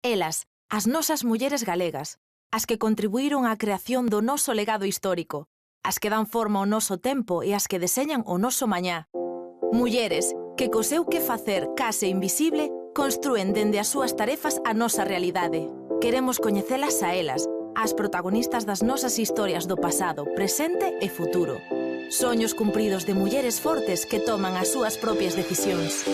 Elas, as nosas mulleres galegas, as que contribuíron á creación do noso legado histórico, as que dan forma ao noso tempo e as que deseñan o noso mañá. Mulleres que co seu que facer case invisible construen dende as súas tarefas a nosa realidade. Queremos coñecelas a elas, as protagonistas das nosas historias do pasado, presente e futuro. Soños cumpridos de mulleres fortes que toman as súas propias decisións.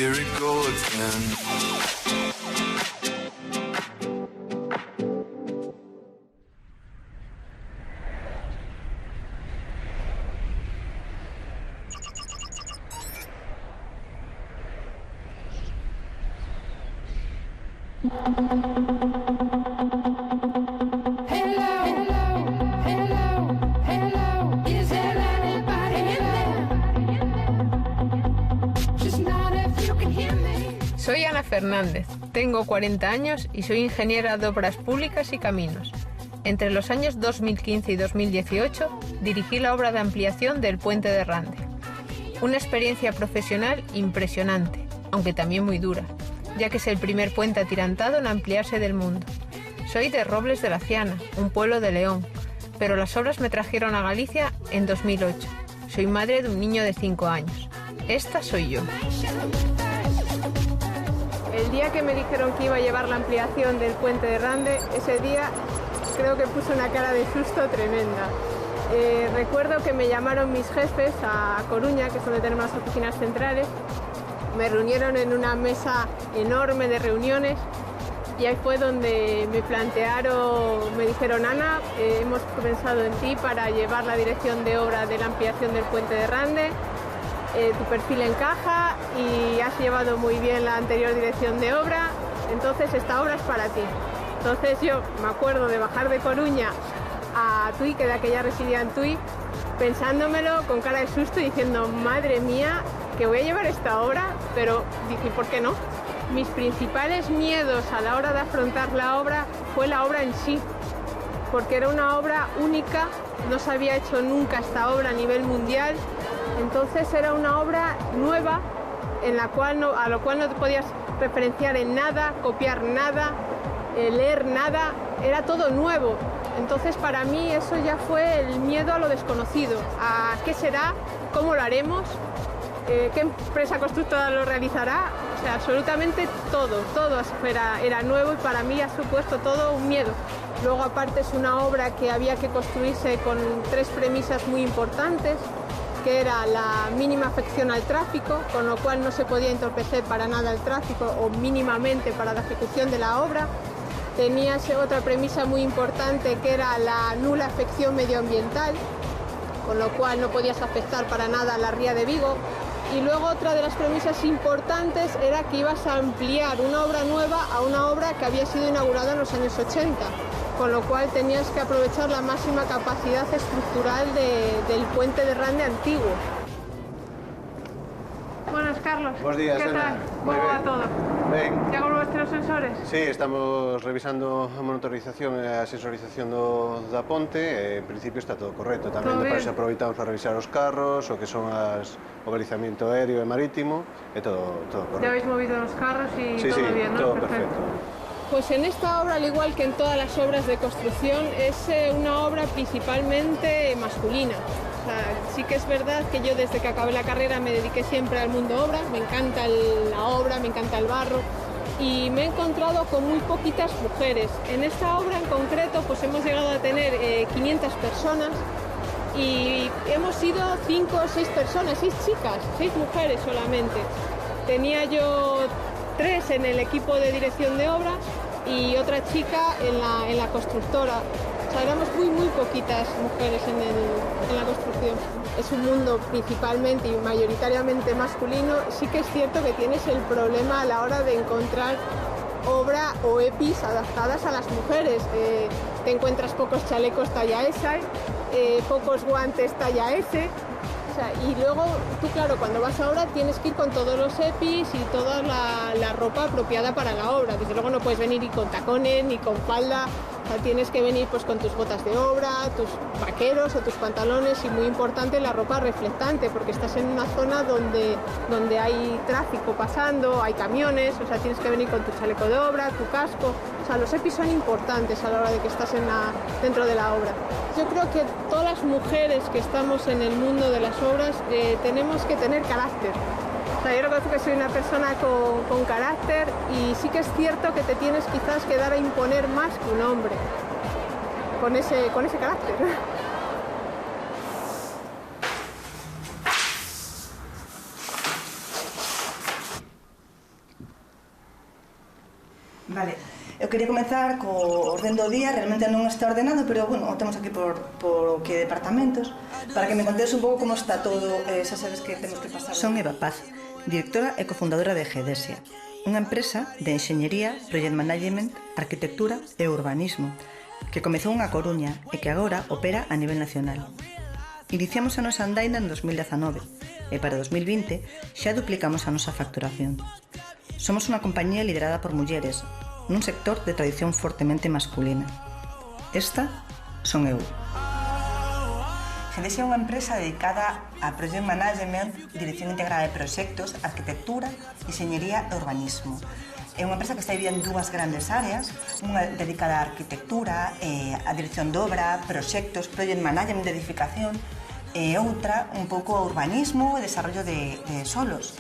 Here it goes again. Soy Ana Fernández, tengo 40 años y soy ingeniera de obras públicas y caminos. Entre los años 2015 y 2018 dirigí la obra de ampliación del Puente de Rande. Una experiencia profesional impresionante, aunque también muy dura, ya que es el primer puente atirantado en ampliarse del mundo. Soy de Robles de la Ciana, un pueblo de León, pero las obras me trajeron a Galicia en 2008. Soy madre de un niño de 5 años. Esta soy yo. El día que me dijeron que iba a llevar la ampliación del Puente de Rande, ese día creo que puse una cara de susto tremenda. Recuerdo que me llamaron mis jefes a Coruña, que es donde tenemos las oficinas centrales. Me reunieron en una mesa enorme de reuniones y ahí fue donde me plantearon, me dijeron: Ana, hemos pensado en ti para llevar la dirección de obra de la ampliación del Puente de Rande. Tu perfil encaja y has llevado muy bien la anterior dirección de obra, entonces esta obra es para ti. Entonces yo me acuerdo de bajar de Coruña a Tui, que de aquella residía en Tui, pensándomelo con cara de susto y diciendo: madre mía, que voy a llevar esta obra, pero dije, ¿por qué no? Mis principales miedos a la hora de afrontar la obra fue la obra en sí, porque era una obra única, no se había hecho nunca esta obra a nivel mundial. Entonces era una obra nueva en la cual a lo cual no te podías referenciar en nada, copiar nada, leer nada, era todo nuevo. Entonces para mí eso ya fue el miedo a lo desconocido, a qué será, cómo lo haremos, qué empresa constructora lo realizará. O sea, absolutamente todo era nuevo y para mí ha supuesto todo un miedo. Luego aparte es una obra que había que construirse con 3 premisas muy importantes, que era la mínima afección al tráfico, con lo cual no se podía entorpecer para nada el tráfico o mínimamente para la ejecución de la obra. Tenía otra premisa muy importante, que era la nula afección medioambiental, con lo cual no podías afectar para nada a la ría de Vigo. Y luego otra de las premisas importantes era que ibas a ampliar una obra nueva a una obra que había sido inaugurada en los años 80. Con lo cual tenías que aprovechar la máxima capacidad estructural del Puente de Rande antiguo. Buenas, Carlos. Buenos días, ¿Qué Ana. tal? Muy ¿Cómo va ben. todo? Ben. ¿Ya comprobaste los sensores? Sí, estamos revisando a monitorización e a sensorización da ponte. En principio está todo correcto. Tamén Todo depois bien. aproveitamos para revisar os carros, o que son o balizamiento aéreo e marítimo, e todo correcto. Ya habéis movido los carros y Sí, todo sí, bien, ¿no? todo perfecto. Pues en esta obra, al igual que en todas las obras de construcción, es una obra principalmente masculina. O sea, sí que es verdad que yo desde que acabé la carrera me dediqué siempre al mundo obra, me encanta la obra, me encanta el barro y me he encontrado con muy poquitas mujeres. En esta obra en concreto pues hemos llegado a tener 500 personas y hemos sido 5 o 6 personas, 6 chicas, 6 mujeres solamente. Tenía yo 3 en el equipo de dirección de obra y otra chica en la constructora. O sea, éramos muy poquitas mujeres en la construcción. Es un mundo principalmente y mayoritariamente masculino. Sí que es cierto que tienes el problema a la hora de encontrar obra o EPIs adaptadas a las mujeres. Te encuentras pocos chalecos talla S, pocos guantes talla S. O sea, y luego tú, claro, cuando vas a obra tienes que ir con todos los EPIs y toda la ropa apropiada para la obra. Desde luego no puedes venir ni con tacones ni con falda. O sea, tienes que venir pues con tus botas de obra, tus vaqueros o tus pantalones, y muy importante la ropa reflectante, porque estás en una zona donde hay tráfico pasando, hay camiones, o sea, tienes que venir con tu chaleco de obra, tu casco. O sea, los EPIs son importantes a la hora de que estás dentro de la obra. Yo creo que todas las mujeres que estamos en el mundo de las obras tenemos que tener carácter. O sea, yo reconozco que soy una persona con carácter, y sí que es cierto que te tienes quizás que dar a imponer más que un hombre con ese carácter. Vale, eu quería comenzar co orden do día. Realmente non está ordenado, pero bueno, o temos aquí por que departamentos, para que me contedes un pouco como está todo. Xa sabes que temos que pasar. Son Eva Paz, directora e cofundadora de Gedesia, unha empresa de enxeñería, project management, arquitectura e urbanismo, que comezou na Coruña e que agora opera a nivel nacional. Iniciamos a nosa andaina en 2019 e para 2020 xa duplicamos a nosa facturación. Somos unha compañía liderada por mulleres, nun sector de tradición fortemente masculina. Esta son eu. Gedesia é unha empresa dedicada a project management, dirección integrada de proxectos, arquitectura, enxeñería e urbanismo. É unha empresa que está dividida en dúas grandes áreas, unha dedicada á arquitectura, a dirección de obra, proxectos, project management de edificación, e outra un pouco ao urbanismo e desarrollo de solos.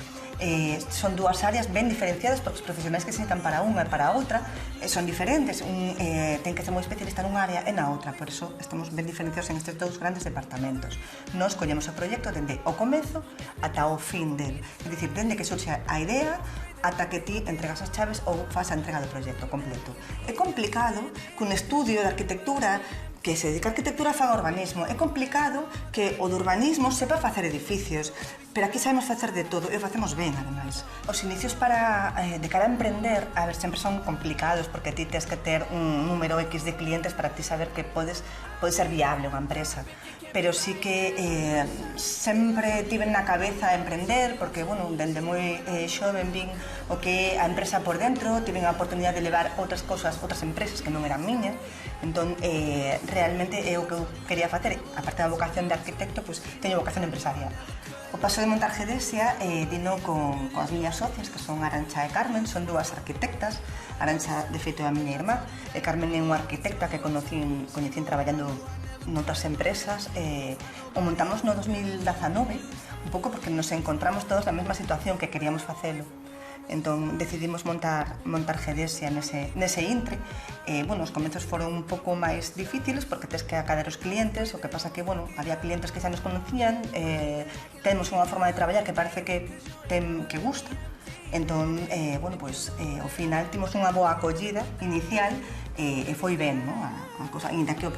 Son dúas áreas ben diferenciadas, porque os profesionais que se necesitan para unha e para a outra son diferentes. Ten que ser moi especialista nunha área e na outra, por iso estamos ben diferenciados en estes dous grandes departamentos. Nos collemos o proxecto dende o comezo ata o fin del, é dicir, dende que surxe a idea ata que ti entregas as chaves ou faz a entrega do proxecto completo. É complicado que un estudio de arquitectura que se dedica a arquitectura faga urbanismo. É complicado que o de urbanismo sepa facer edificios, pero aquí sabemos facer de todo e o facemos ben, ademais. Os inicios de cara a emprender, a ver, sempre son complicados, porque ti tens que ter un número X de clientes para ti saber que pode ser viable unha empresa. Pero sí que sempre tiven na cabeza emprender, porque, bueno, dende moi xoven vin o que a empresa por dentro, tiven a oportunidade de levar outras cousas, outras empresas que non eran miñas. Entón, realmente é o que eu quería facer. A parte da vocación de arquitecto, pois teño vocación empresarial. O paso de montar Gedesia dino con as miñas socias, que son Arantxa e Carmen, son dúas arquitectas. Arantxa, de feito, é a miña irmá, e Carmen é unha arquitecta que coñecín traballando noutras empresas. O montamos no 2019, un pouco porque nos encontramos todos na mesma situación que queríamos facelo. Entón decidimos montar Gedesia nese intre. Bueno, os comezos foron un pouco máis difíciles porque tens que acadar os clientes. O que pasa que, bueno, había clientes que xa nos conocían, temos unha forma de traballar que parece que gusta. Entón, bueno, pois, ao final timos unha boa acollida inicial e foi ben, non? A cosa, ainda que o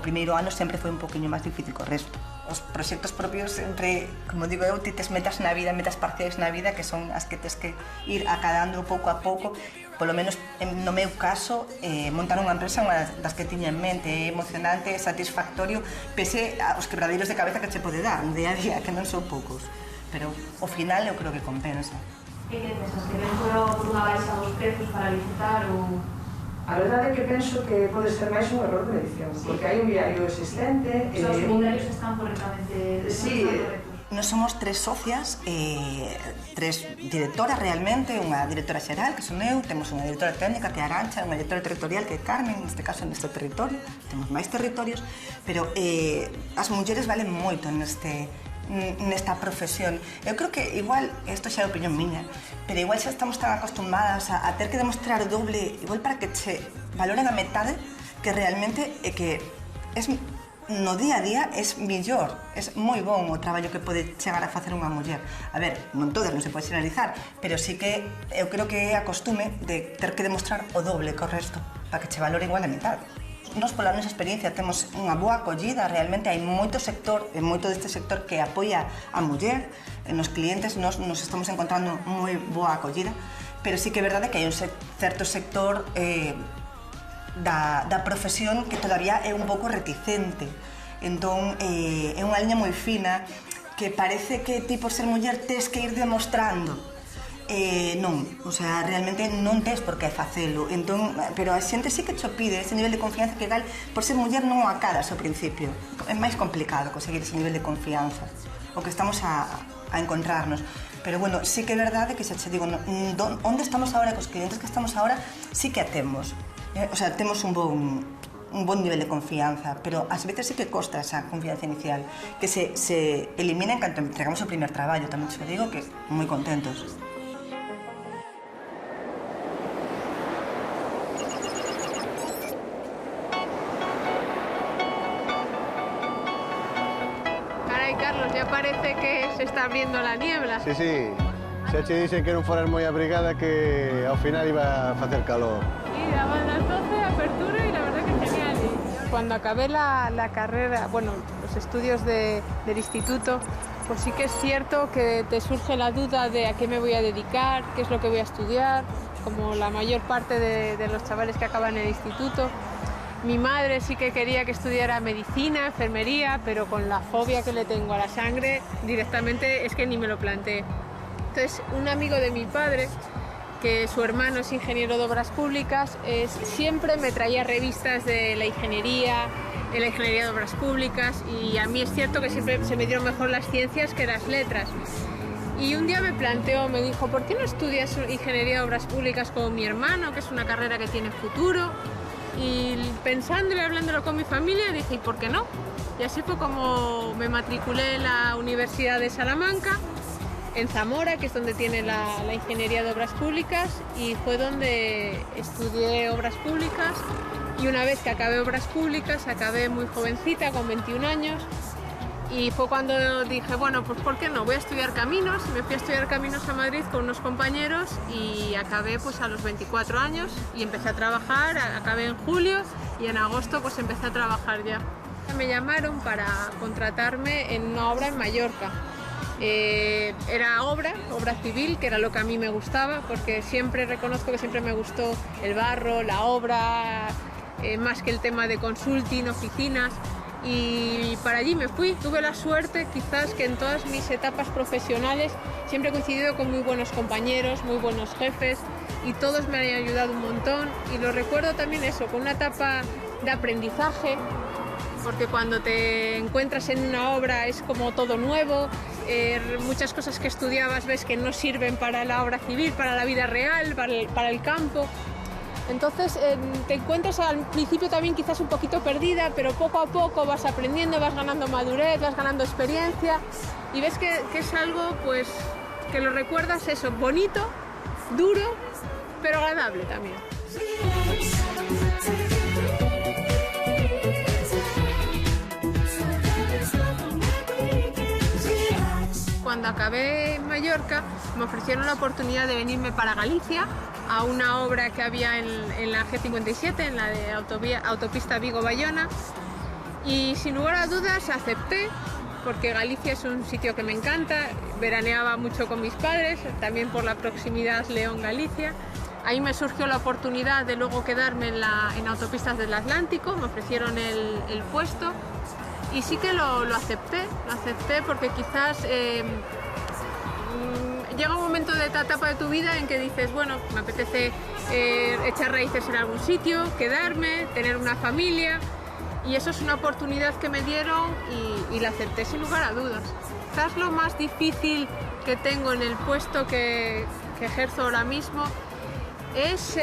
primeiro ano sempre foi un poquinho máis difícil co resto. Os proxectos propios sempre, como digo eu, ti tes metas na vida, metas parciais na vida, que son as que tes que ir acadando pouco a pouco. Polo menos, no meu caso, montar unha empresa, unha das que tiña en mente, é emocionante, é satisfactorio, pese aos quebradeiros de cabeza que che pode dar no día a día, que non son poucos. Pero, ao final, eu creo que compensa. Que pensas? Que ben por unha baixa dos prezos para licitar ou... A verdade é que penso que pode ser máis un error de edición, porque hai un viario existente... Os formularios están correctamente... Sí. Nos somos tres socias, tres directoras realmente, unha directora xeral, que son eu, temos unha directora técnica, que é Arantxa, unha directora territorial, que é Carmen, neste caso neste territorio, temos máis territorios, pero as mulleres valen moito nesta profesión. Eu creo que igual, isto xa é a opinión miña, pero igual xa estamos tan acostumbadas a ter que demostrar o doble, igual para que che valoren a metade, que realmente é que no día a día é millor, é moi bon o traballo que pode chegar a facer unha muller. A ver, non todas, non se pode generalizar, pero sí que eu creo que é a costume de ter que demostrar o doble co resto, para que che valore igual a metade. Nos, pola nosa experiencia, temos unha boa acollida, realmente hai moito deste sector que apoia a muller, nos clientes nos estamos encontrando moi boa acollida, pero sí que é verdade que hai un certo sector da profesión que todavía é un pouco reticente. Entón, é unha liña moi fina que parece que ti por ser muller tes que ir demostrando. Non, o sea, realmente non tes por que facelo. Entón, pero a xente sí que cho pide ese nivel de confianza que igual por ser muller non o acadas ao principio. É máis complicado conseguir ese nivel de confianza, o que estamos a encontrarnos. Pero bueno, sí que é verdade que xa che digo, onde estamos agora, cos clientes que estamos agora, sí que a temos. O sea, temos un bon nivel de confianza, pero ás veces sí que costa esa confianza inicial, que se elimina en canto entregamos o primer traballo. Tamén te digo que moi contentos. Carlos, ya parece que se está abriendo la niebla. Sí, sí. Xa che dixen que non foras moi abrigada, que ao final iba a facer calor. Sí, daban las 12 de apertura y la verdad que genial. Cuando acabé la carrera, bueno, los estudios del instituto, pues sí que es cierto que te surge la duda de a qué me voy a dedicar, qué es lo que voy a estudiar, como la mayor parte de los chavales que acaban el instituto. Mi madre sí que quería que estudiara medicina, enfermería, pero con la fobia que le tengo a la sangre, directamente es que ni me lo planteé. Entonces, un amigo de mi padre, que su hermano es ingeniero de obras públicas, siempre me traía revistas de la ingeniería de obras públicas, y a mí es cierto que siempre se me dieron mejor las ciencias que las letras. Y un día me dijo, ¿por qué no estudias ingeniería de obras públicas como mi hermano, que es una carrera que tiene futuro? Y pensándolo y hablándolo con mi familia, dije, ¿y por qué no? Y así fue como me matriculé en la Universidad de Salamanca, en Zamora, que es donde tiene la Ingeniería de Obras Públicas, y fue donde estudié Obras Públicas. Y una vez que acabé Obras Públicas, acabé muy jovencita, con 21 años, y fue cuando dije, bueno, pues ¿por qué no? Voy a estudiar Caminos. Me fui a estudiar Caminos a Madrid con unos compañeros y acabé pues a los 24 años y empecé a trabajar. Acabé en julio y en agosto pues empecé a trabajar ya. Me llamaron para contratarme en una obra en Mallorca. Era obra civil, que era lo que a mí me gustaba, porque siempre reconozco que siempre me gustó el barro, la obra, más que el tema de consulting, oficinas. Y para allí me fui. Tuve la suerte, quizás, que en todas mis etapas profesionales siempre he coincidido con muy buenos compañeros, muy buenos jefes, y todos me han ayudado un montón. Y lo recuerdo también eso, con una etapa de aprendizaje, porque cuando te encuentras en una obra es como todo nuevo, muchas cosas que estudiabas ves que no sirven para la obra civil, para la vida real, para el campo. Entonces te encuentras al principio también quizás un poquito perdida, pero poco a poco vas aprendiendo, vas ganando madurez, vas ganando experiencia, y ves que es algo pues que lo recuerdas eso, bonito, duro, pero agradable también. Cuando acabé en Mallorca me ofrecieron la oportunidad de venirme para Galicia a una obra que había en la G57, en la de autopista Vigo-Bayona, y sin lugar a dudas acepté, porque Galicia es un sitio que me encanta. Veraneaba mucho con mis padres, también por la proximidad León-Galicia. Ahí me surgió la oportunidad de luego quedarme en Autopistas del Atlántico, me ofrecieron el puesto. Y sí que lo acepté porque quizás llega un momento de esta etapa de tu vida en que dices, bueno, me apetece echar raíces en algún sitio, quedarme, tener una familia, y eso es una oportunidad que me dieron y la acepté sin lugar a dudas. Quizás lo más difícil que tengo en el puesto que ejerzo ahora mismo es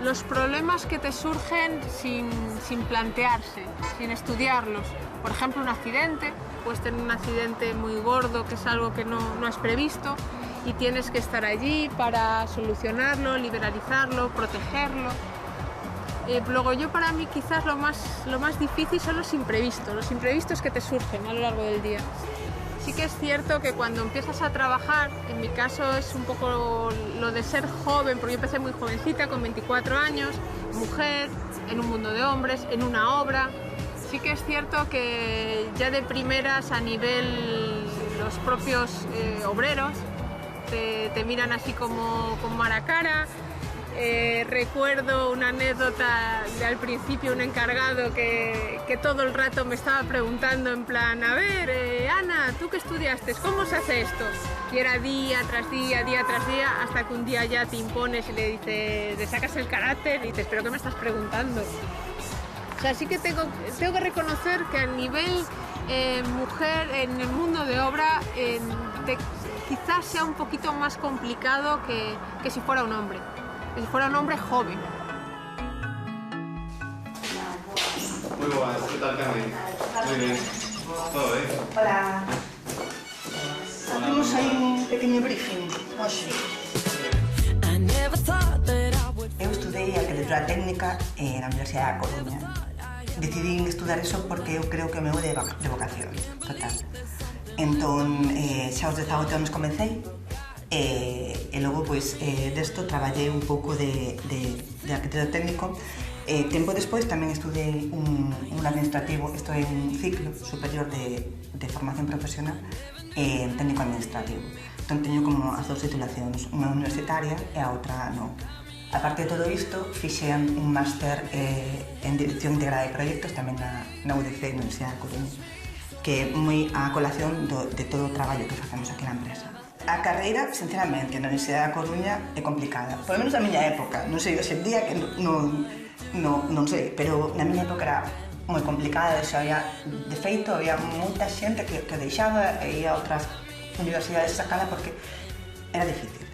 los problemas que te surgen sin plantearse, sin estudiarlos. Por ejemplo, un accidente, puedes tener un accidente muy gordo, que es algo que no has previsto, y tienes que estar allí para solucionarlo, liberalizarlo, protegerlo. Luego para mí quizás lo más difícil son los imprevistos que te surgen a lo largo del día. Sí que es cierto que cuando empiezas a trabajar, en mi caso es un poco lo de ser joven, porque yo empecé muy jovencita, con 24 años, mujer, en un mundo de hombres, en una obra. Sí que es cierto que ya de primeras, a nivel los propios obreros, te miran así como con mala cara. Recuerdo una anécdota de al principio, un encargado que todo el rato me estaba preguntando en plan, a ver, Ana, ¿tú qué estudiaste? ¿Cómo se hace esto? Y era día tras día, hasta que un día ya te impones y le sacas el carácter y dices, ¿pero qué me estás preguntando? O sea, sí que tengo que reconocer que a nivel mujer en el mundo de obra quizás sea un poquito más complicado que si fuera un hombre. Que si fuera un hombre joven. Muy buenas, ¿qué tal, Carmen? Muy bien. ¿Todo bien? Hola. Hacemos aí un pequeño briefing hoxe. Eu estudei arquitectura técnica na Universidade da Coruña. Decidí estudar eso porque eu creo que é o meu de vocación, total. Entón, xa aos 18 anos comecei, e logo, pois, desto traballei un pouco de arquitecto técnico. Tempo despois tamén estudei un administrativo, isto é un ciclo superior de formación profesional en técnico administrativo. Entón teño como as dous titulacións, unha universitaria e a outra non. A parte de todo isto, fixen un máster en Dirección Integrada de Proyectos tamén na UDC, na Universidade da Coruña, que é moi a colación de todo o traballo que facemos aquí na empresa. A carreira, sinceramente, na Universidade da Coruña é complicada, por lo menos na miña época, non sei, hoxe en día que non sei, pero na miña época era moi complicada, de feito, había moita xente que deixaba e ia a outras universidades sacala porque era difícil.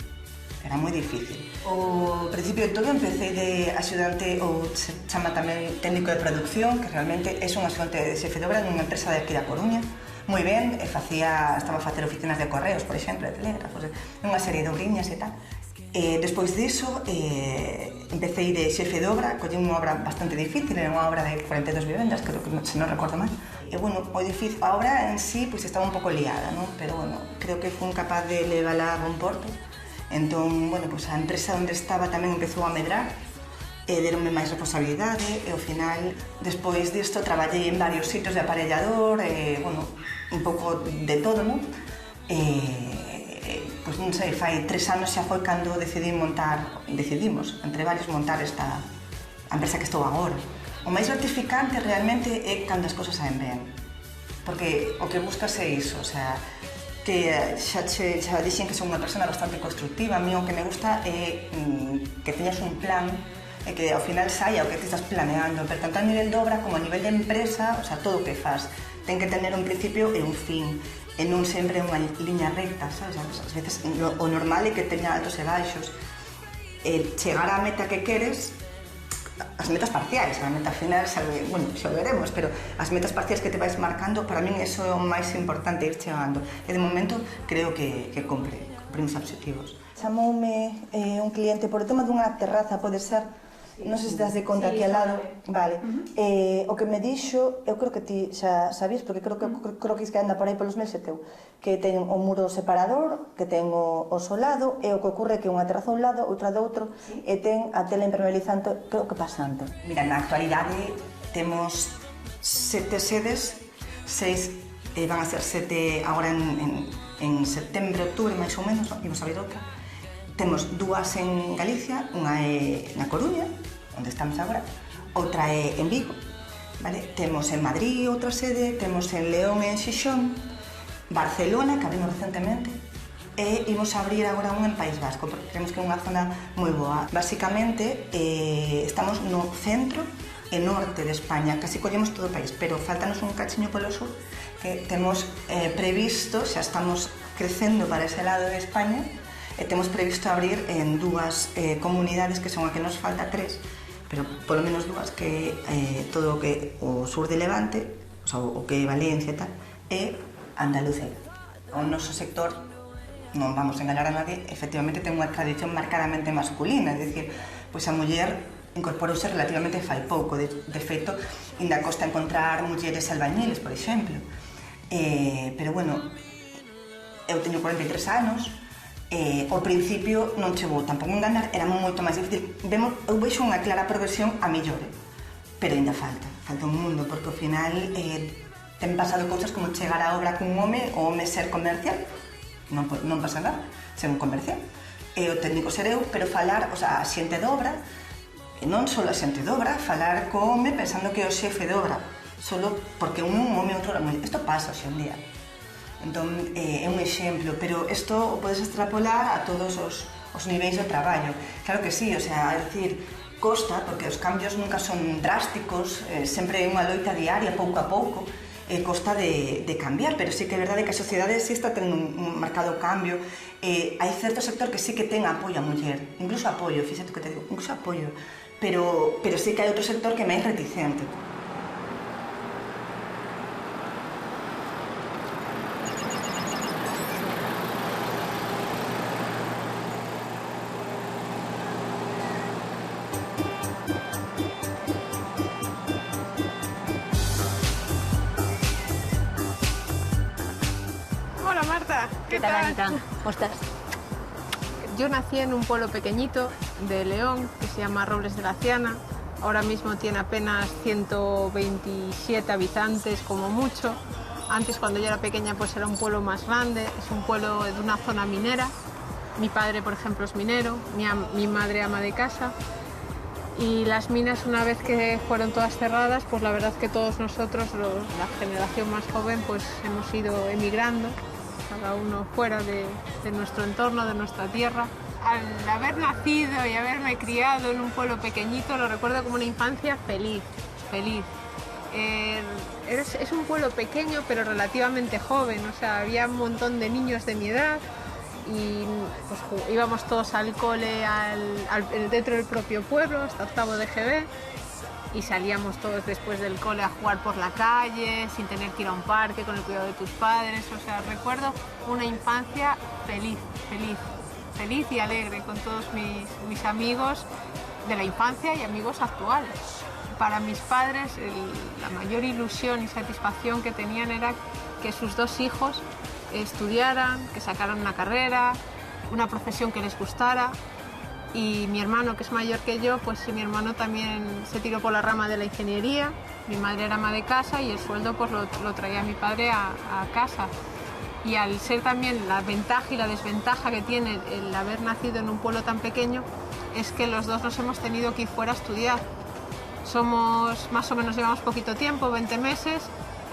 Era moi difícil. O principio de todo empecé de axudante, ou se chama tamén técnico de producción, que realmente é un axudante de xefe de obra nunha empresa de aquí da Coruña. Moi ben, estaba a facer oficinas de correos, por exemplo, de telégrafos, unha serie de obriñas e tal. Despois diso, empecé de xefe de obra, collí unha obra bastante difícil, era unha obra de 42 vivendas, creo que se non recordo mal. E, bueno, moi difícil. A obra en sí, pois, estaba un pouco liada, non? Pero, bueno, creo que fui capaz de levala a bon porto. Entón, bueno, pois a empresa onde estaba tamén empezou a medrar, deronme máis responsabilidade, e ao final, despois disto, traballei en varios sitios de aparellador, bueno, un pouco de todo, non? Pois non sei, fai 3 anos xa foi cando decidimos, entre varios, montar esta empresa que estou agora. O máis gratificante realmente é cando as cousas saen ben, porque o que buscas é iso, o sea, que xa dixen que son unha persona bastante constructiva. A mí o que me gusta é que teñas un plan e que ao final saia o que te estás planeando, pero tanto a nivel de obra como a nivel de empresa, o sea, todo o que faz ten que tener un principio e un fin, e non sempre unha liña recta, sabes? Ás veces o normal é que teña altos e baixos, e chegar á meta que queres, as metas parciais, a meta final, bueno, xa o veremos, pero as metas parciais que te vais marcando, para min eso é o máis importante, ir chegando. E de momento creo que cumpre os objetivos. Chamoume un cliente por o tema dunha terraza, pode ser, non sei se das de conta aquí ao lado, vale. O que me dixo, eu creo que ti xa sabías, porque creo que isto anda por aí polos meses teu, que ten o muro separador, que ten o solado, e o que ocorre que unha terraza a un lado, outra do outro, e ten a tela impermeabilizante, creo que pasante. Mira, na actualidade temos 7 sedes, 6 van a ser 7 agora en setembro, outubro, máis ou menos, imos a ver outra. Temos 2 en Galicia, unha é na Coruña, onde estamos agora, outra é en Vigo, vale? Temos en Madrid outra sede, temos en León e en Xixón, Barcelona, que abrimos recentemente, e imos a abrir agora unha en País Vasco, porque creemos que é unha zona moi boa. Basicamente, estamos no centro e norte de España, casi collemos todo o país, pero faltanos un cachiño polo sur, que temos previsto, xa estamos crecendo para ese lado de España, e temos previsto abrir en 2 comunidades que son a que nos falta 3, pero polo menos 2, que todo o que o sur de Levante, o que é Valencia e tal, e Andalucía. O noso sector, non vamos a enganar a nadie, efectivamente ten unha tradición marcadamente masculina, é dicir, pois a muller incorporouse relativamente fai pouco, de feito, ainda costa encontrar mulleres albañiles, por exemplo. Pero, bueno, eu teño 43 anos, ao principio non chegou tampouco a enganar, era moito máis difícil. Eu vexo unha clara progresión a mellor, pero ainda falta un mundo, porque ao final ten pasado cousas como chegar á obra cun home, o home ser comercial, non pasa nada, se non conversión. E o técnico sereu, pero falar, o sea, a xente de obra, e non só a xente de obra, falar co home pensando que é o xefe de obra, solo porque un home e outro era muller. Isto pasa hoxe en día. Entón, é un exemplo, pero isto o podes extrapolar a todos os niveis de traballo. Claro que sí, o sea, é dicir, costa, porque os cambios nunca son drásticos, sempre é unha loita diaria, pouco a pouco, costa de cambiar, pero sí que é verdade que a sociedade sí está tendo un marcado cambio. Hai certo sector que sí que ten apoio a muller, incluso apoio, fíxate que te digo, incluso apoio, pero sí que hai outro sector que é máis reticente. ¿Qué tal, Anita? ¿Cómo estás? Yo nací en un pueblo pequeñito de León que se llama Robles de la Ciana. Ahora mismo tiene apenas 127 habitantes como mucho. Antes, cuando yo era pequeña, pues era un pueblo más grande. Es un pueblo de una zona minera. Mi padre, por ejemplo, es minero. Mi madre ama de casa. Y las minas, una vez que fueron todas cerradas, pues la verdad es que todos nosotros, la generación más joven, pues hemos ido emigrando, cada uno fuera de nuestro entorno, de nuestra tierra. Al haber nacido y haberme criado en un pueblo pequeñito, lo recuerdo como una infancia feliz, feliz. Es un pueblo pequeño, pero relativamente joven, o sea, había un montón de niños de mi edad y pues, íbamos todos al cole dentro del propio pueblo, hasta octavo de GB, y salíamos todos después del cole a jugar por la calle, sin tener que ir a un parque, con el cuidado de tus padres. O sea, recuerdo una infancia feliz, feliz, feliz y alegre con todos mis amigos de la infancia y amigos actuales. Para mis padres, la mayor ilusión y satisfacción que tenían era que sus dos hijos estudiaran, que sacaran una carrera, una profesión que les gustara. Y mi hermano, que es mayor que yo, pues mi hermano también se tiró por la rama de la ingeniería. Mi madre era ama de casa y el sueldo pues lo traía mi padre a casa. Y al ser también la ventaja y la desventaja que tiene el haber nacido en un pueblo tan pequeño, es que los dos nos hemos tenido que ir fuera a estudiar. Somos, más o menos llevamos poquito tiempo, 20 meses,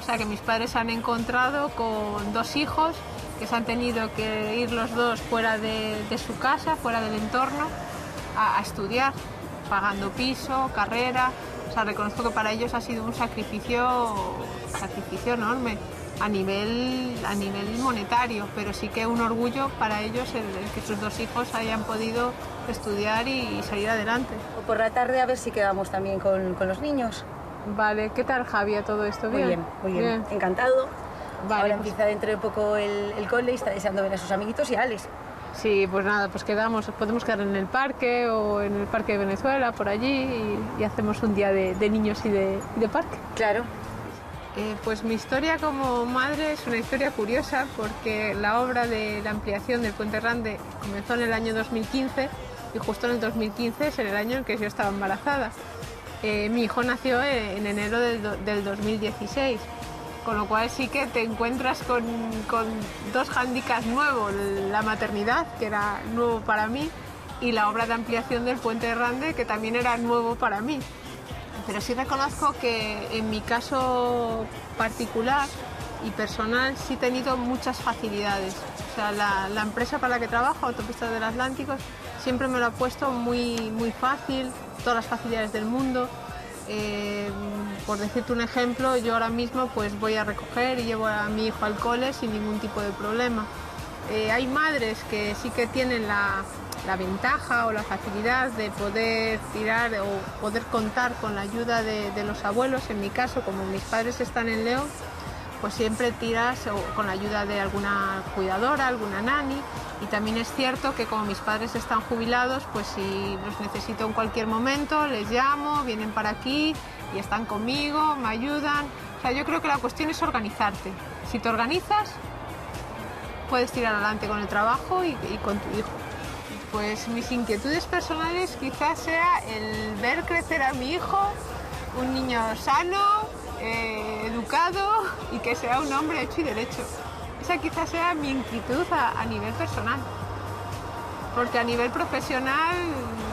o sea que mis padres se han encontrado con dos hijos que se han tenido que ir los dos fuera de su casa, fuera del entorno, a estudiar, pagando piso, carrera. O sea, reconozco que para ellos ha sido un sacrificio enorme a nivel monetario, pero sí que un orgullo para ellos el que sus dos hijos hayan podido estudiar y salir adelante. O por la tarde a ver si quedamos también con los niños. Vale, ¿qué tal, Javi? ¿Todo esto bien? Muy bien. Encantado. Vale, ahora pues empieza dentro de poco el cole y está deseando ver a sus amiguitos y a Alex. Sí, pues nada, pues podemos quedar en el parque o en el Parque de Venezuela, por allí, y hacemos un día de niños y de parque. Claro. Pues mi historia como madre es una historia curiosa porque la obra de la ampliación del Puente Grande comenzó en el año 2015 y justo en el 2015 es el año en que yo estaba embarazada. Mi hijo nació en enero del 2016. Con lo cual sí que te encuentras con dos hándicaps nuevos, la maternidad, que era nuevo para mí, y la obra de ampliación del Puente de Rande, que también era nuevo para mí. Pero sí reconozco que en mi caso particular y personal sí he tenido muchas facilidades. O sea, la empresa para la que trabajo, Autopistas del Atlántico, siempre me lo ha puesto muy, muy fácil, todas las facilidades del mundo. Por decirte un ejemplo, yo ahora mismo pues voy a recoger y llevo a mi hijo al cole sin ningún tipo de problema. Hay madres que sí que tienen la ventaja o la facilidad de poder tirar o poder contar con la ayuda de los abuelos. En mi caso, como mis padres están en León, pues siempre tiras con la ayuda de alguna cuidadora, alguna nani. Y también es cierto que como mis padres están jubilados, pues si los necesito en cualquier momento, les llamo, vienen para aquí y están conmigo, me ayudan. O sea, yo creo que la cuestión es organizarte. Si te organizas, puedes tirar adelante con el trabajo y con tu hijo. Pues mis inquietudes personales quizás sea el ver crecer a mi hijo, un niño sano, educado y que sea un hombre hecho y derecho. Esa quizás sea mi inquietud a nivel personal. Porque a nivel profesional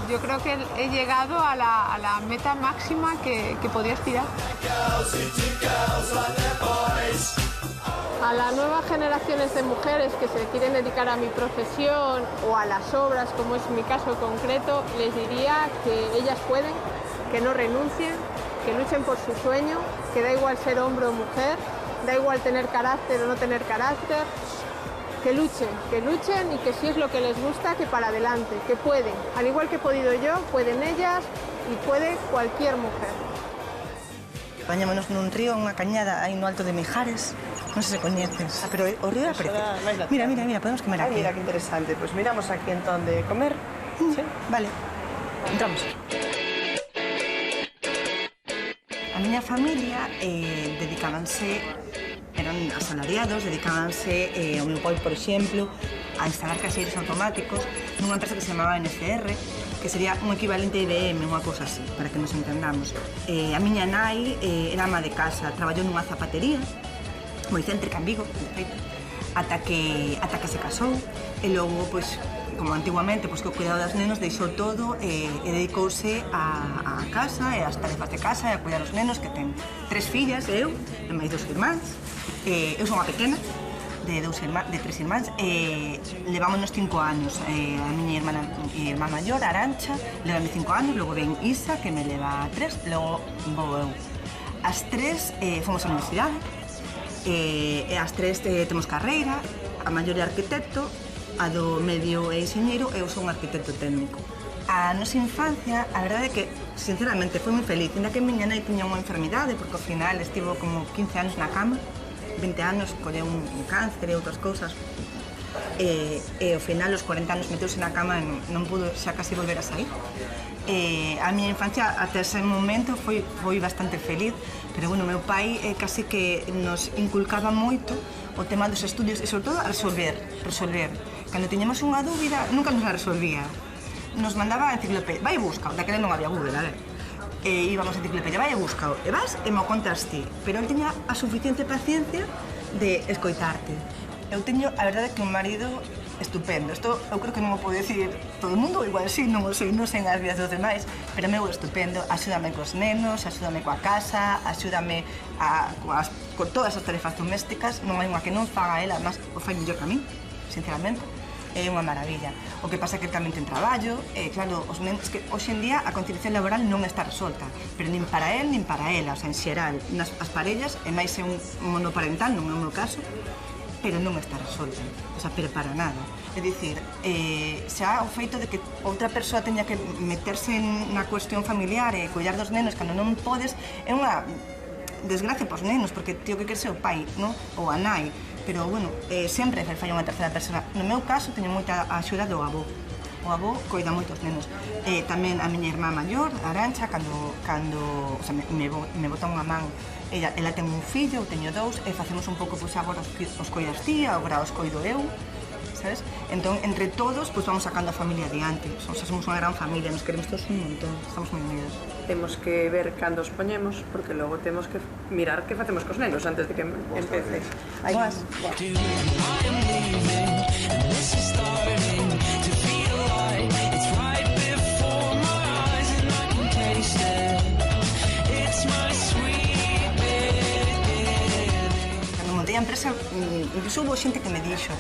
yo creo que he llegado a la meta máxima que podía aspirar. A las nuevas generaciones de mujeres que se quieren dedicar a mi profesión o a las obras, como es mi caso concreto, les diría que ellas pueden, que no renuncien, que luchen por su sueño, que da igual ser hombre o mujer, da igual tener carácter o no tener carácter, que luchen y que si es lo que les gusta, que para adelante, que pueden. Al igual que he podido yo, pueden ellas y puede cualquier mujer. Bañámonos nun río, unha cañada aí no alto de Mijares. Non sei se coñeces. Pero o río é precioso. Mira, podemos comer aquí. Mira, que interesante. Pois miramos aquí entón de comer. Sí, vale. Entramos. A miña familia dedicábanse, eran asalariados, dedicábanse ao meu pai, por exemplo, a instalar caixeiros automáticos nunha empresa que se chamaba NCR, que sería un equivalente a IBM, unha cousa así, para que nos entendamos. A miña nai era ama de casa, traballou nunha zapatería, moi céntrica en Vigo, de feito, ata que se casou, e logo, pois, como antiguamente, pois, que o cuidado das nenos deixou todo e dedicouse á casa e ás tarefas de casa e a cuidar os nenos, que ten 3 fillas, eu, e máis 2 irmáns. Eu son a pequena, de 3 irmáns, levámonos 5 anos. A miña irmá maior, Arancha, leva 5 anos, logo ven Isa, que me leva 3, logo vou eu. As 3 fomos á universidade, e as 3 temos carreira, a maior é arquitecto, a do medio é enxeñeiro e eu son arquitecto técnico. A nosa infancia, a verdade é que, sinceramente, foi moi feliz, ainda que miña nai tiña unha enfermidade, porque ao final estivo como 15 anos na cama, 20 anos, colleu un cáncer e outras cousas, e ao final, aos 40 anos, meteuse na cama e non pudo xa casi volver a sair. A miña infancia, até ese momento, foi bastante feliz, pero, bueno, meu pai casi que nos inculcaba moito o tema dos estudios e, sobre todo, a resolver. Cando tiñamos unha dúbida, nunca nos a resolvía. Nos mandaba a enciclopedia, vai e busca, daquela non había Google, a ver. E íbamos a enciclopedia, vai e busca, e vas e mo contas ti. Pero el tiña a suficiente paciencia de escoitarte. Eu teño, a verdade, que un marido estupendo. Isto eu creo que non o pode decir todo o mundo, igual sí, non o sei, non sei as vidas dos demais, pero meu estupendo, axúdame cos nenos, axúdame coa casa, axúdame con todas as tarefas domésticas, non hai unha que non faga ela, además o fai mellor que a mí, sinceramente. É unha maravilla. O que pasa é que tamén ten traballo, e claro, os nenos, que hoxe en día a conciliación laboral non está resolta, pero nin para él, nin para ela, o sea, en xeral, as parellas, e máis é un monoparental, non é o meu caso, pero non está resolta, o sea, pero para nada. É dicir, xa o feito de que outra persoa teña que meterse na cuestión familiar e cuidar dos nenos cando non podes, é unha desgracia pos nenos, porque tío que quer ser o pai, non? Ou a nai, pero, bueno, sempre fai unha terceira persona. No meu caso, teño moita axuda do avó. O avó coida moito os nenos. Tamén a miña irmá maior, Arancha, cando o sea, me bota unha man, ela ten un fillo, eu teño 2, e facemos un pouco, pois, agora os coidas ti, agora os coido eu, sabes? Entón, entre todos, pois, vamos sacando a familia adiante. O sea, somos unha gran familia, nos queremos todos un montón, estamos moi unidos. Temos que ver cando os poñemos, porque logo temos que mirar que facemos cos nenos antes de que empece. Boas. Cando montei a empresa, incluso hubo xente que me dixo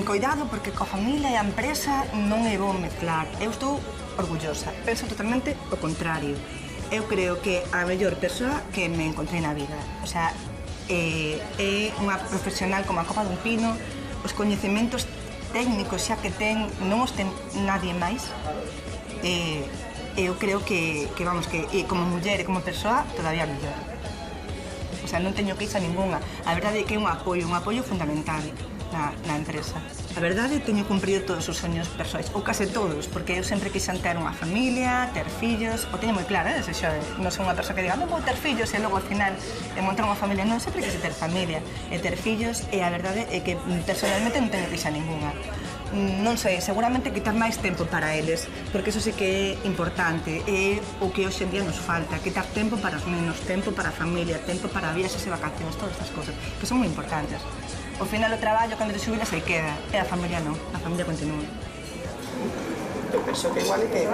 coidado, porque coa familia e a empresa non é bom mezclar. Eu estou orgullosa, penso totalmente o contrario. Eu creo que a mellor persoa que me encontrei na vida. O sea, é unha profesional como a copa dun pino, os coñecementos técnicos xa que ten, non os ten nadie máis. Eu creo que vamos, que como muller e como persoa, todavía mellor. O sea, non teño queixa ninguna. A verdade é que é un apoio fundamental na empresa. A verdade, teño cumprido todos os soños persoais, ou case todos, porque eu sempre quixen ter unha familia, ter fillos, o teño moi claro, non son unha persoa que diga non vou ter fillos e logo ao final montar unha familia, non, sempre quise ter familia e ter fillos, e a verdade é que personalmente non teño queixa ninguna. Non sei, seguramente quitar máis tempo para eles, porque eso sí que é importante, é o que hoxe en día nos falta, quitar tempo para os nenos, tempo para a familia, tempo para viaxes e vacacións, todas estas cosas, que son moi importantes. Ao final o traballo, cando te xubilas, aí queda. E a familia non, a familia continúa. Eu penso que igual é que...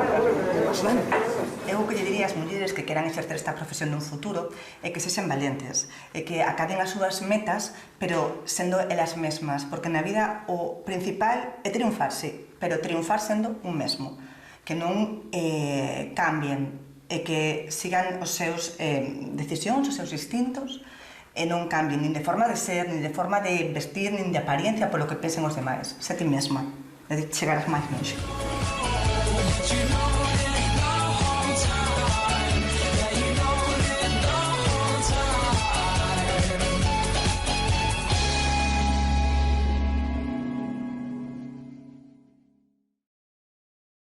Eu o que lle diría ás mulleres que queran exercer esta profesión nun futuro é que sexen valentes, é que acaden as súas metas, pero sendo elas mesmas, porque na vida o principal é triunfar, sí, pero triunfar sendo un mesmo, que non cambien e que sigan os seus decisións, os seus instintos, e non cambien nin de forma de ser, nin de forma de vestir, nin de apariencia polo que pensen os demais. Sé ti mesma, e chegarás máis longe.